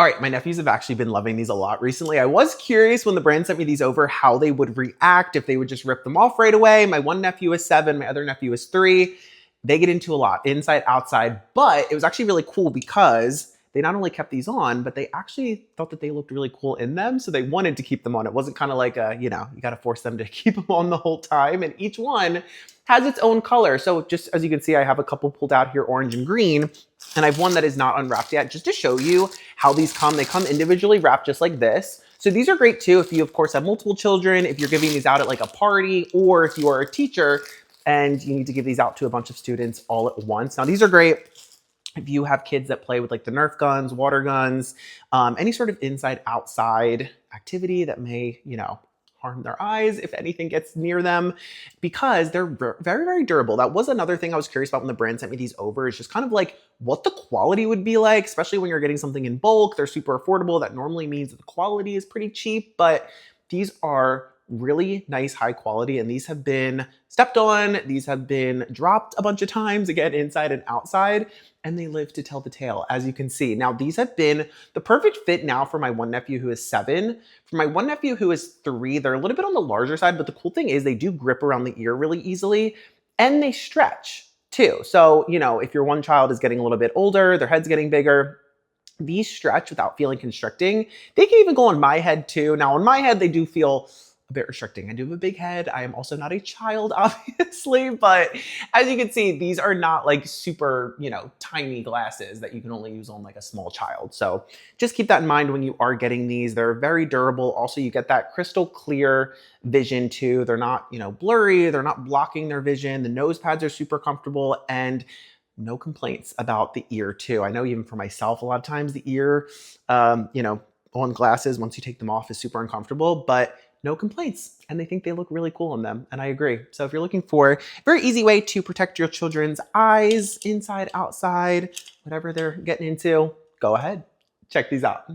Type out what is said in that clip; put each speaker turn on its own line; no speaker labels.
All right, my nephews have actually been loving these a lot recently. I was curious when the brand sent me these over how they would react, if they would just rip them off right away. My one nephew is 7, my other nephew is 3. They get into a lot, inside, outside, but it was actually really cool because they not only kept these on, but they actually thought that they looked really cool in them. So they wanted to keep them on. It wasn't kind of like you got to force them to keep them on the whole time. And each one has its own color. So just as you can see, I have a couple pulled out here, orange and green. And I have one that is not unwrapped yet, just to show you how these come. They come individually wrapped just like this. So these are great too if you, of course, have multiple children, if you're giving these out at like a party, or if you are a teacher and you need to give these out to a bunch of students all at once. Now, these are great if you have kids that play with like the Nerf guns, water guns, any sort of inside-outside activity that may, harm their eyes if anything gets near them, because they're very, very durable. That was another thing I was curious about when the brand sent me these over, is just kind of like what the quality would be like, especially when you're getting something in bulk. They're super affordable. That normally means that the quality is pretty cheap, but these are really nice, high quality, and these have been stepped on, these have been dropped a bunch of times, again, inside and outside, and they live to tell the tale, as you can see. Now, these have been the perfect fit now for my one nephew who is 7. For my one nephew who is 3, they're a little bit on the larger side, but the cool thing is they do grip around the ear really easily, and they stretch too. So, if your one child is getting a little bit older, their head's getting bigger, these stretch without feeling constricting. They can even go on my head too. Now, on my head, they do feel a bit restricting. I do have a big head. I am also not a child, obviously, but as you can see, these are not like super, tiny glasses that you can only use on like a small child. So just keep that in mind when you are getting these. They're very durable. Also, you get that crystal clear vision too. They're not, blurry. They're not blocking their vision. The nose pads are super comfortable, and no complaints about the ear too. I know even for myself, a lot of times the ear, on glasses, once you take them off, is super uncomfortable, but no complaints. And they think they look really cool on them. And I agree. So if you're looking for a very easy way to protect your children's eyes, inside, outside, whatever they're getting into, go ahead, check these out.